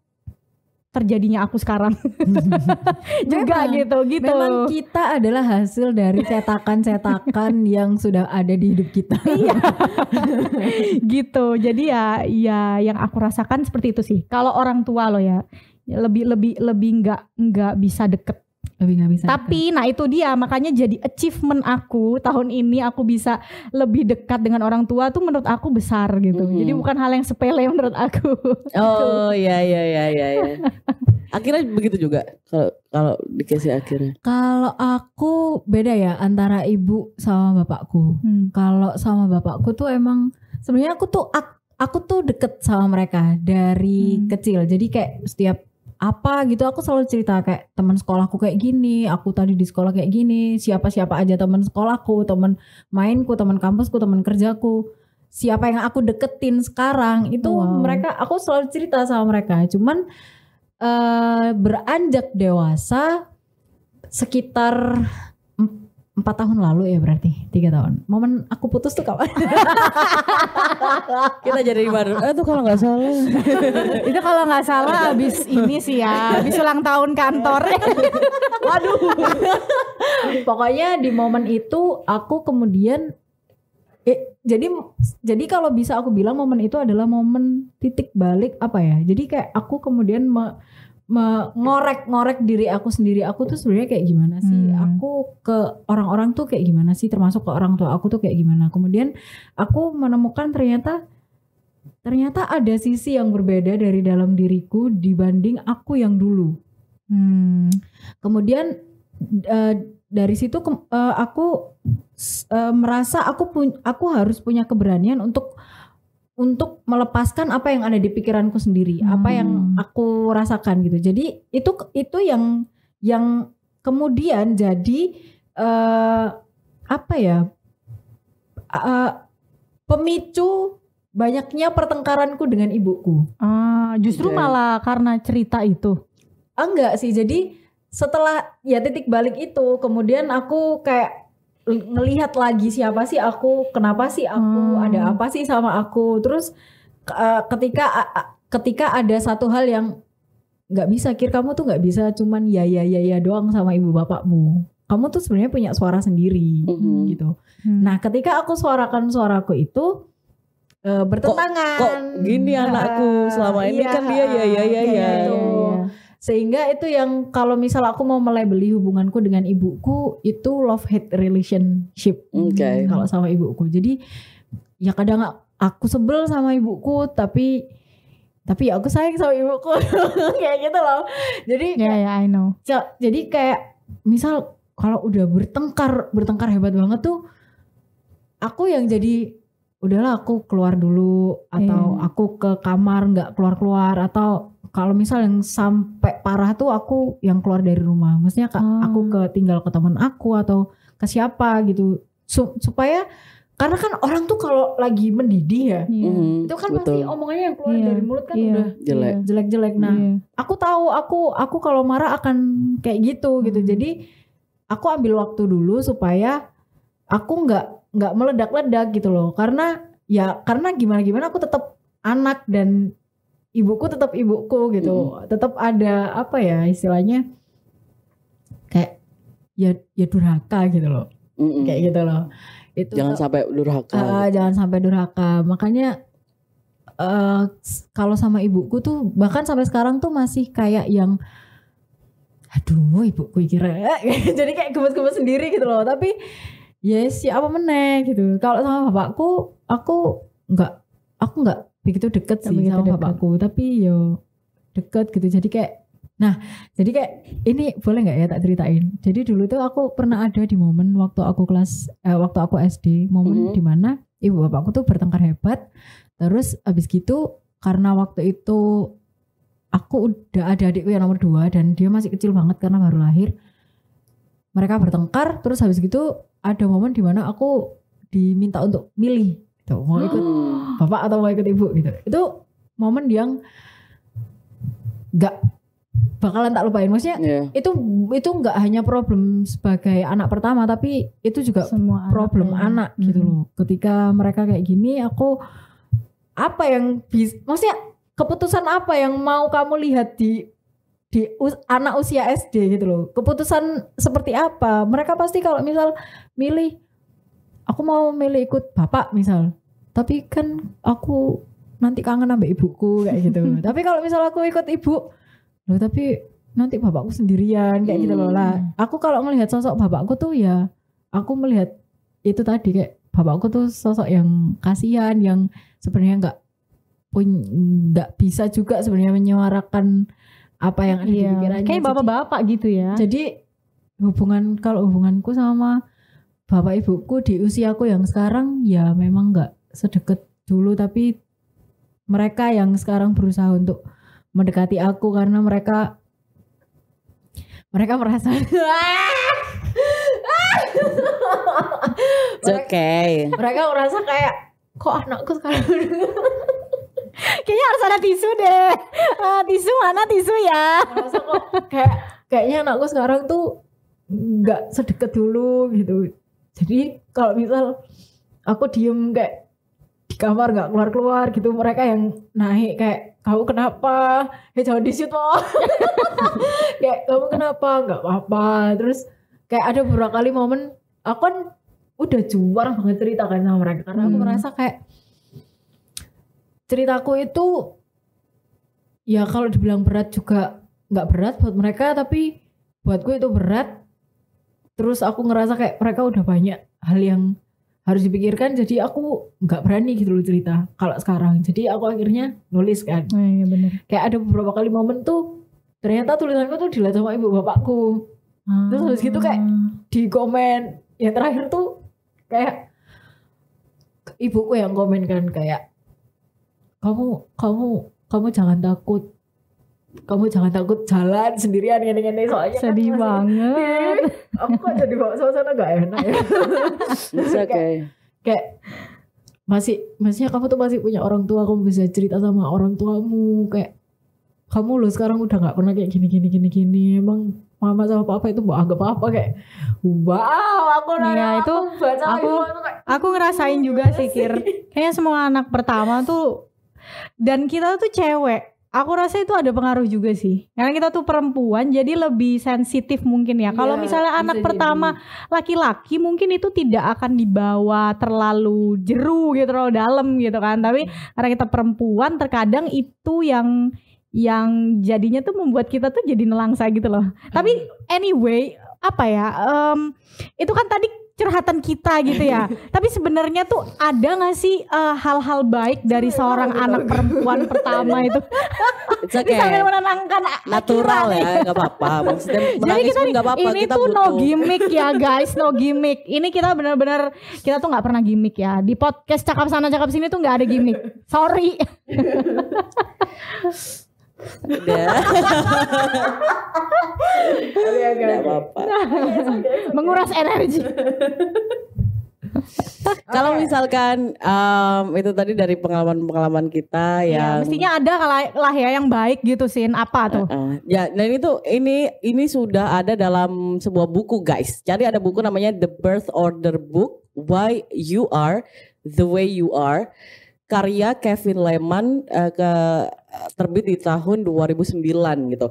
terjadinya aku sekarang. Juga gitu. Memang kita adalah hasil dari cetakan-cetakan yang sudah ada di hidup kita. Iya. Gitu. Jadi ya yang aku rasakan seperti itu sih. Kalau orang tua lo ya lebih nggak bisa deket. Lebih nggak bisa. Tapi nah itu dia, makanya jadi achievement aku tahun ini aku bisa lebih dekat dengan orang tua tuh menurut aku besar gitu. Jadi bukan hal yang sepele menurut aku. Oh iya. Akhirnya begitu juga kalau dikasih akhirnya. Kalau aku beda ya antara ibu sama bapakku. Kalau sama bapakku tuh emang sebenarnya aku tuh deket sama mereka dari kecil. Jadi kayak setiap apa gitu aku selalu cerita kayak teman sekolahku kayak gini, aku tadi di sekolah kayak gini, siapa aja teman sekolahku, teman mainku, teman kampusku, teman kerjaku, siapa yang aku deketin sekarang itu mereka, aku selalu cerita sama mereka. Cuman beranjak dewasa sekitar 4 tahun lalu ya, berarti 3 tahun. Momen aku putus tuh kapan? Kita jadi baru. Itu kalau nggak salah. Itu kalau nggak salah abis ini sih ya, abis ulang tahun kantor. Waduh. Pokoknya di momen itu aku kemudian jadi kalau bisa aku bilang momen itu adalah momen titik balik apa ya. Jadi kayak aku kemudian ngorek diri aku sendiri, aku tuh sebenarnya kayak gimana sih, aku ke orang-orang tuh kayak gimana sih, termasuk ke orang tua aku tuh kayak gimana. Kemudian aku menemukan ternyata ada sisi yang berbeda dari dalam diriku dibanding aku yang dulu. Kemudian dari situ aku merasa aku harus punya keberanian untuk melepaskan apa yang ada di pikiranku sendiri, apa yang aku rasakan gitu. Jadi itu yang kemudian jadi pemicu banyaknya pertengkaranku dengan ibuku. Justru malah karena cerita itu. Enggak sih, jadi setelah ya titik balik itu kemudian aku kayak ngelihat lagi siapa sih aku, kenapa sih aku, ada apa sih sama aku. Terus ketika ada satu hal yang nggak bisa, kamu tuh nggak bisa cuman ya doang sama ibu bapakmu. Kamu tuh sebenarnya punya suara sendiri gitu. Nah ketika aku suarakan suaraku itu, bertentangan. Kok gini anakku selama ini kan dia ya. Gitu. Sehingga itu yang kalau misal aku mau melabeli hubunganku dengan ibuku itu love hate relationship. Oke. Kalau sama ibuku. Jadi ya kadang aku sebel sama ibuku tapi ya aku sayang sama ibuku. Kayak gitu loh. Jadi I know. Jadi kayak misal kalau udah bertengkar hebat banget tuh aku yang jadi udahlah aku keluar dulu atau aku ke kamar nggak keluar atau kalau misal yang sampai parah tuh aku yang keluar dari rumah. Maksudnya aku tinggal ke teman aku atau ke siapa gitu supaya karena kan orang tuh kalau lagi mendidih ya itu kan pasti omongannya yang keluar dari mulut kan udah jelek-jelek. Nah aku tahu aku kalau marah akan kayak gitu. Jadi aku ambil waktu dulu supaya aku nggak meledak-ledak gitu loh, karena gimana aku tetap anak dan ibuku tetap ibuku gitu, tetap ada apa ya istilahnya kayak ya durhaka gitu loh, kayak gitu loh. Itu jangan sampai durhaka. Makanya kalau sama ibuku tuh bahkan sampai sekarang tuh masih kayak yang aduh ibuku kira jadi kayak gemes-gemes sendiri gitu loh, tapi yes ya apa meneh gitu. Kalau sama bapakku aku nggak begitu deket sih sama bapakku, tapi yo deket gitu. Jadi kayak ini boleh nggak ya tak ceritain. Jadi dulu tuh aku pernah ada di momen waktu aku SD, momen dimana ibu bapakku tuh bertengkar hebat. Terus abis gitu karena waktu itu aku udah ada adikku yang nomor 2 dan dia masih kecil banget karena baru lahir. Mereka bertengkar, terus habis gitu ada momen dimana aku diminta untuk milih gitu, mau ikut bapak atau mau ikut ibu gitu. Itu momen yang gak bakalan tak lupain. Maksudnya itu gak hanya problem sebagai anak pertama, tapi itu juga semua problem anak gitu loh. Ketika mereka kayak gini, aku apa yang maksudnya keputusan apa yang mau kamu lihat di anak usia SD gitu loh. Keputusan seperti apa? Mereka pasti kalau misal milih, aku mau milih ikut bapak misal, tapi kan aku nanti kangen sama ibuku kayak gitu. Tapi kalau misal aku ikut ibu, loh tapi nanti bapakku sendirian kayak gitu loh lah. Aku kalau melihat sosok bapakku tuh ya, aku melihat itu tadi kayak bapakku tuh sosok yang kasihan, yang sebenarnya nggak bisa juga sebenarnya menyuarakan apa yang ada di pikirannya. Kayak bapak-bapak gitu ya. Jadi hubunganku sama bapak ibuku di usiaku yang sekarang ya memang nggak sedekat dulu, tapi mereka yang sekarang berusaha untuk mendekati aku karena mereka merasa mereka merasa kayak kok anakku sekarang kayaknya harus ada tisu deh. Tisu mana tisu ya? Merasa kok kayaknya anakku sekarang tuh nggak sedekat dulu gitu. Jadi kalau misal aku diem kayak di kamar nggak keluar gitu, mereka yang naik kayak kamu kenapa? Jangan di situ. Kayak kamu kenapa? Nggak apa-apa. Terus kayak ada beberapa kali momen aku kan udah juara banget cerita kan sama mereka karena aku merasa kayak ceritaku itu ya kalau dibilang berat juga nggak berat buat mereka, tapi buatku itu berat. Terus aku ngerasa kayak mereka udah banyak hal yang harus dipikirkan, jadi aku nggak berani gitu loh cerita kalau sekarang. Jadi aku akhirnya nulis kan. Iya benar. Kayak ada beberapa kali momen tuh ternyata tulisanku tuh dilihat sama ibu bapakku. Terus habis gitu kayak di komen yang terakhir tuh kayak ibuku yang komen kan kayak kamu jangan takut. Kamu jangan takut jalan sendirian gini-gini soalnya sedih kan banget. Aku kok jadi bawa suasana gak enak ya. kayak maksudnya kamu tuh masih punya orang tua, kamu bisa cerita sama orang tuamu kayak kamu loh sekarang udah gak pernah kayak gini. Emang mama sama papa itu anggap apa kayak wow, aku nanya itu aku ngerasain juga sih Kir. Kayaknya semua anak pertama tuh, dan kita tuh cewek. Aku rasa itu ada pengaruh juga sih. Karena kita tuh perempuan jadi lebih sensitif mungkin ya. Kalau misalnya anak pertama laki-laki mungkin itu tidak akan dibawa terlalu jeru gitu, terlalu dalam gitu kan. Tapi karena kita perempuan terkadang itu yang jadinya tuh membuat kita tuh jadi nelangsa gitu loh. Tapi anyway, apa ya? Itu kan tadi curhatan kita gitu ya. Tapi sebenarnya tuh ada nggak sih hal-hal baik dari seorang anak perempuan pertama itu? Okay. Sambil menenangkan natural ya, nggak apa-apa. Maksudnya menangis pun nggak apa-apa. Ini Kita tuh butuh. no gimmick ya guys, no gimmick. Ini kita benar-benar kita tuh nggak pernah gimmick ya. Di podcast cakap sana cakap sini tuh nggak ada gimmick. Sorry. Udah. Nggak apa-apa. Menguras energi. Kalau misalkan itu tadi dari pengalaman-pengalaman kita Ya, yang mestinya ada lah ya yang baik gitu Sin. Apa tuh? ya, dan ini sudah ada dalam sebuah buku guys. Jadi ada buku namanya The Birth Order Book, Why You Are the Way You Are, karya Kevin Lehman, terbit di tahun 2009 gitu.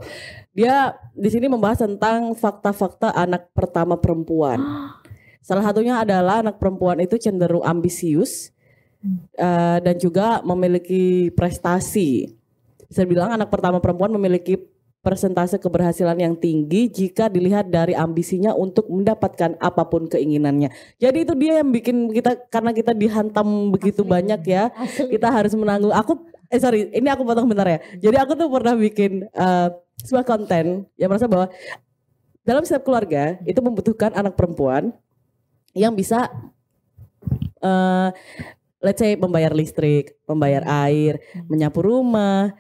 Dia di sini membahas tentang fakta-fakta anak pertama perempuan. Salah satunya adalah anak perempuan itu cenderung ambisius dan juga memiliki prestasi. Bisa bilang anak pertama perempuan memiliki persentase keberhasilan yang tinggi jika dilihat dari ambisinya untuk mendapatkan apapun keinginannya. Jadi itu dia yang bikin kita, karena kita dihantam begitu banyak ya, kita harus menanggung. Ini aku potong bentar ya. Jadi aku tuh pernah bikin sebuah konten yang merasa bahwa dalam setiap keluarga itu membutuhkan anak perempuan yang bisa let's say membayar listrik, membayar air, menyapu rumah,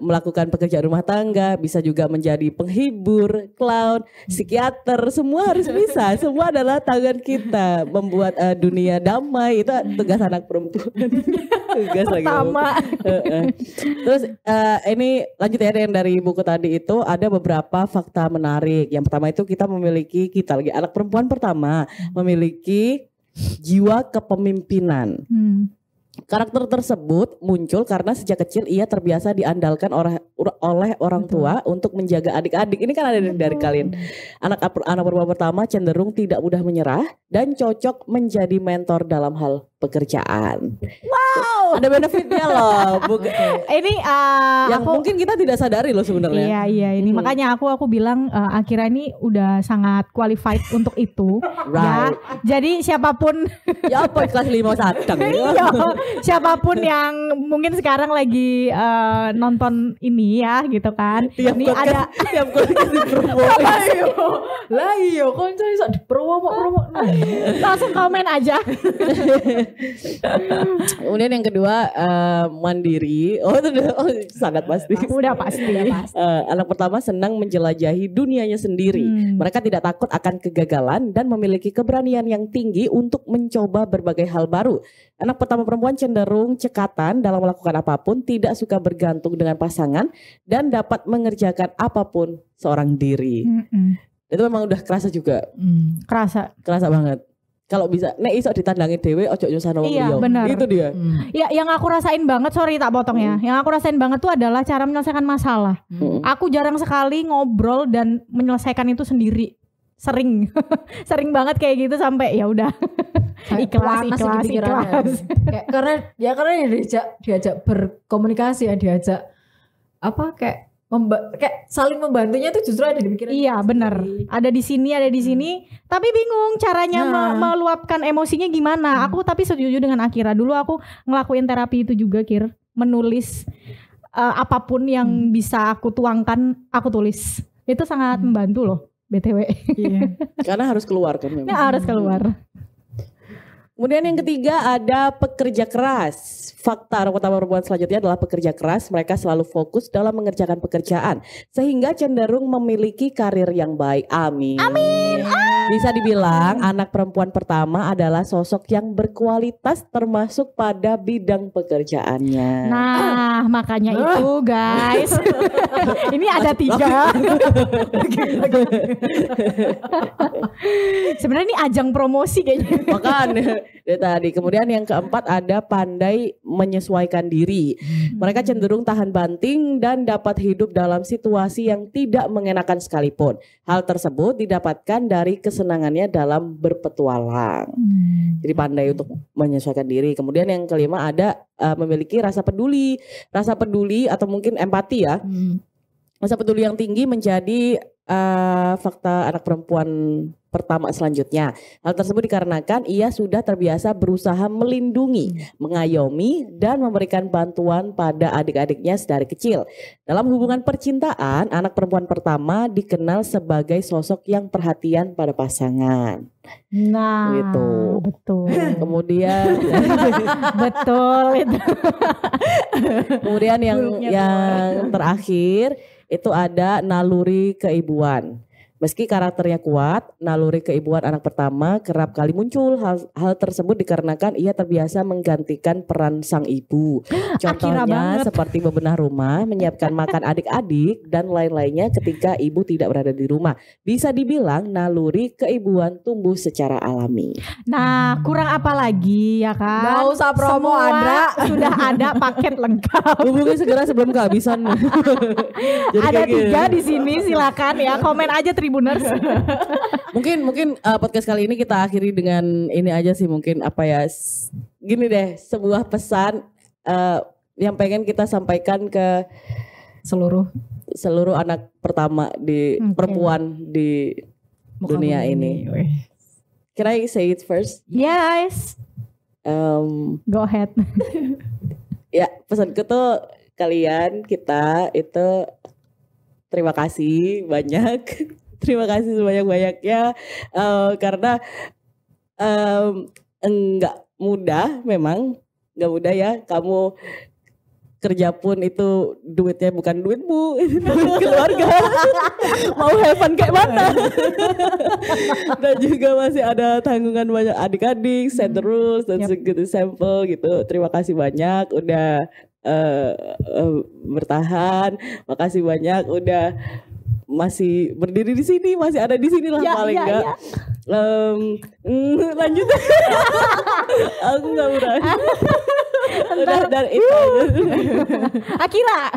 melakukan pekerjaan rumah tangga, bisa juga menjadi penghibur, clown, psikiater, semua harus bisa. Semua adalah tangan kita membuat dunia damai. Itu tugas anak perempuan. Tugas Pertama. Terus ini lanjut ya, yang dari buku tadi itu ada beberapa fakta menarik. Yang pertama itu kita lagi anak perempuan pertama memiliki jiwa kepemimpinan. Karakter tersebut muncul karena sejak kecil ia terbiasa diandalkan oleh orang tua untuk menjaga adik-adik. Ini kan ada dari kalian. Anak perempuan pertama cenderung tidak mudah menyerah dan cocok menjadi mentor dalam hal pekerjaan. Wow, ada benefitnya loh. Ini yang mungkin kita tidak sadari loh sebenarnya. Iya, ini makanya aku bilang Akira ini udah sangat qualified untuk itu. Right. Ya, jadi siapapun ya apa kelas 5 sadang. Iya, siapapun yang mungkin sekarang lagi nonton ini ya gitu kan. Tiap ini ada tiap podcast dipromo. Lah iya kan saya iso dipromo. Langsung komen aja. Kemudian yang kedua mandiri. Itu sangat pasti. Udah pasti. Anak pertama senang menjelajahi dunianya sendiri. Mereka tidak takut akan kegagalan dan memiliki keberanian yang tinggi untuk mencoba berbagai hal baru. Anak pertama perempuan cenderung cekatan dalam melakukan apapun, tidak suka bergantung dengan pasangan dan dapat mengerjakan apapun seorang diri. Itu memang udah kerasa juga. Kerasa banget. Kalau bisa, nek iso ditandangi dhewe ojo nyusahno wong liya. Iya, benar. Itu dia. Ya, yang aku rasain banget, sorry tak potong ya. Yang aku rasain banget tuh adalah cara menyelesaikan masalah. Aku jarang sekali ngobrol dan menyelesaikan itu sendiri. Sering banget kayak gitu sampai ya udah. ikhlas. Kayak, karena diajak berkomunikasi ya, diajak apa kayak saling membantunya tuh justru ada di pikiran. Iya benar. Ada di sini. Tapi bingung caranya meluapkan emosinya gimana. Aku tapi setuju dengan Akira. Dulu aku ngelakuin terapi itu juga, Kir. Menulis apapun yang bisa aku tuangkan, aku tulis. Itu sangat membantu loh, BTW. Iya. Karena harus keluar kan memang. Harus keluar. Kemudian yang ketiga ada pekerja keras. Fakta anak pertama perempuan selanjutnya adalah pekerja keras. Mereka selalu fokus dalam mengerjakan pekerjaan sehingga cenderung memiliki karir yang baik. Amin. Bisa dibilang anak perempuan pertama adalah sosok yang berkualitas termasuk pada bidang pekerjaannya. Nah, makanya itu guys. Ini ada 3. Sebenarnya ini ajang promosi kayaknya. Makanya Itu tadi. Kemudian yang keempat ada pandai menyesuaikan diri. Mereka cenderung tahan banting dan dapat hidup dalam situasi yang tidak mengenakan sekalipun. Hal tersebut didapatkan dari kesenangannya dalam berpetualang. Jadi pandai untuk menyesuaikan diri. Kemudian yang kelima ada memiliki rasa peduli. Rasa peduli atau mungkin empati ya. Rasa peduli yang tinggi menjadi fakta anak perempuan pertama selanjutnya. Hal tersebut dikarenakan ia sudah terbiasa berusaha melindungi, mengayomi, dan memberikan bantuan pada adik-adiknya sedari kecil. Dalam hubungan percintaan, anak perempuan pertama dikenal sebagai sosok yang perhatian pada pasangan. Nah, Gitu. betul. Kemudian Betul itu. Kemudian Buruknya yang terakhir itu ada naluri keibuan. Meski karakternya kuat, naluri keibuan anak pertama kerap kali muncul. Hal tersebut dikarenakan ia terbiasa menggantikan peran sang ibu. Contohnya seperti bebenah rumah, menyiapkan makan adik-adik, dan lain-lainnya ketika ibu tidak berada di rumah. Bisa dibilang naluri keibuan tumbuh secara alami. Nah, kurang apa lagi ya kan? Gak usah promo, Semua Andra. Sudah ada paket lengkap. Hubungi segera sebelum kehabisan. Jadi Ada kayak 3 di sini, silakan ya komen aja Tribuners. Mungkin podcast kali ini kita akhiri dengan ini aja sih, mungkin apa ya, gini deh, sebuah pesan yang pengen kita sampaikan ke seluruh anak pertama di perempuan di dunia ini. Can I say it first? Yes. Go ahead. Ya, pesanku tuh kita itu terima kasih banyak. Terima kasih sebanyak-banyaknya karena enggak mudah, memang enggak mudah ya. Kamu kerja pun itu duitnya bukan duitmu, itu duit keluarga. Mau have fun kayak mana? Dan juga masih ada tanggungan banyak adik-adik, set the rules dan segitu sampel gitu. Terima kasih banyak udah bertahan. Makasih banyak udah masih berdiri di sini, masih ada di sini lah paling enggak. Lanjut. Aku nggak berani. Udah dari itu aja. Akira.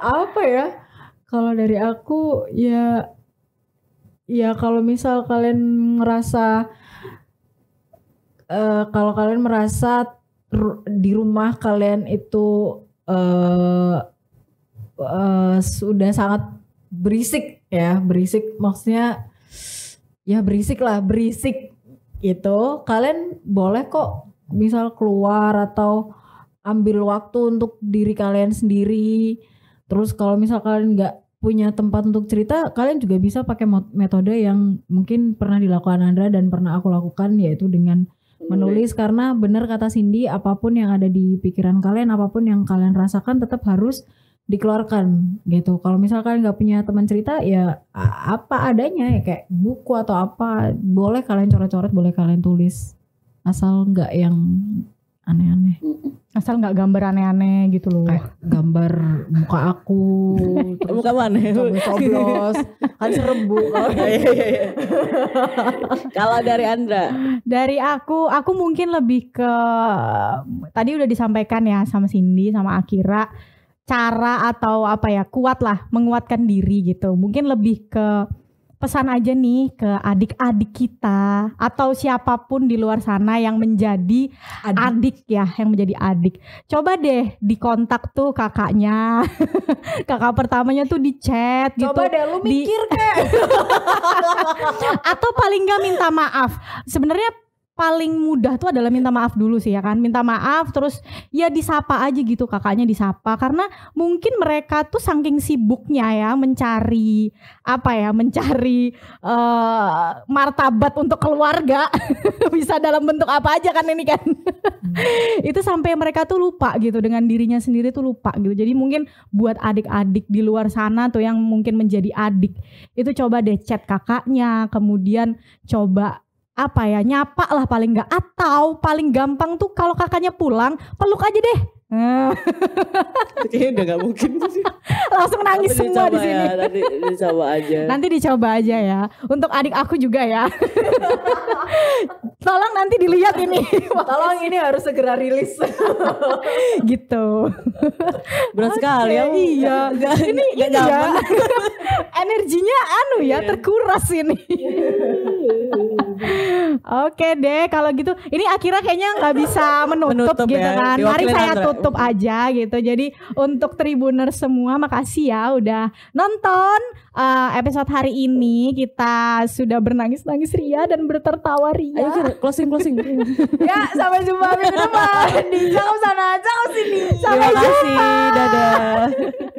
Apa ya? Kalau dari aku ya kalau misal kalian ngerasa di rumah kalian itu sudah sangat berisik maksudnya ya berisik gitu, kalian boleh kok misal keluar atau ambil waktu untuk diri kalian sendiri. Terus kalau misal kalian nggak punya tempat untuk cerita, kalian juga bisa pakai metode yang mungkin pernah dilakukan Andra dan pernah aku lakukan, yaitu dengan menulis. Karena benar kata Cindy, apapun yang ada di pikiran kalian, apapun yang kalian rasakan tetap harus dikeluarkan gitu. Kalau misalkan nggak punya teman cerita, ya apa adanya ya, kayak buku atau apa, boleh kalian coret-coret, boleh kalian tulis, asal nggak yang aneh-aneh, asal nggak gambar aneh-aneh gitu loh. Kayak gambar muka aku, Muka mana? coblos, kan serem Bu. Kalau dari Andra? Dari aku mungkin lebih ke tadi udah disampaikan ya sama Cindy sama Akira, cara atau apa ya, kuat lah, menguatkan diri gitu. Mungkin lebih ke pesan aja nih ke adik-adik kita atau siapapun di luar sana yang menjadi adik ya, yang menjadi adik. Coba deh dikontak tuh kakaknya, kakak pertamanya tuh di chat gitu. Coba deh lu mikir atau paling nggak minta maaf. Sebenarnya paling mudah tuh adalah minta maaf dulu sih ya kan. Minta maaf terus ya disapa aja gitu, kakaknya disapa. Karena mungkin mereka tuh saking sibuknya ya mencari martabat untuk keluarga. Bisa dalam bentuk apa aja kan ini kan. Itu sampai mereka tuh lupa gitu dengan dirinya sendiri tuh lupa gitu. Jadi mungkin buat adik-adik di luar sana tuh yang mungkin menjadi adik, itu coba deh chat kakaknya, kemudian coba nyapa lah paling enggak, atau paling gampang tuh kalau kakaknya pulang peluk aja deh Kayaknya udah gak mungkin. Langsung nangis Tapi semua di dicoba sini. ya, nanti dicoba aja. Nanti dicoba aja ya. Untuk adik aku juga ya. Tolong nanti dilihat ini. Tolong ini harus segera rilis. Gitu. Berat sekali ya. Iya. Ini gak ya. nyaman. Energinya terkuras ini. Oke deh kalau gitu. Ini akhirnya kayaknya nggak bisa menutup gitu ya. kan. Mari Diwakilin saya Andra. tutup aja gitu. Jadi untuk Tribuner semua makasih ya udah nonton episode hari ini. Kita sudah bernangis-nangis ria dan bertertawa ria. Ayo Kira, closing. Ya, sampai jumpa minggu depan di Cakep Sana, Cakep Sini. Terima kasih. Dadah.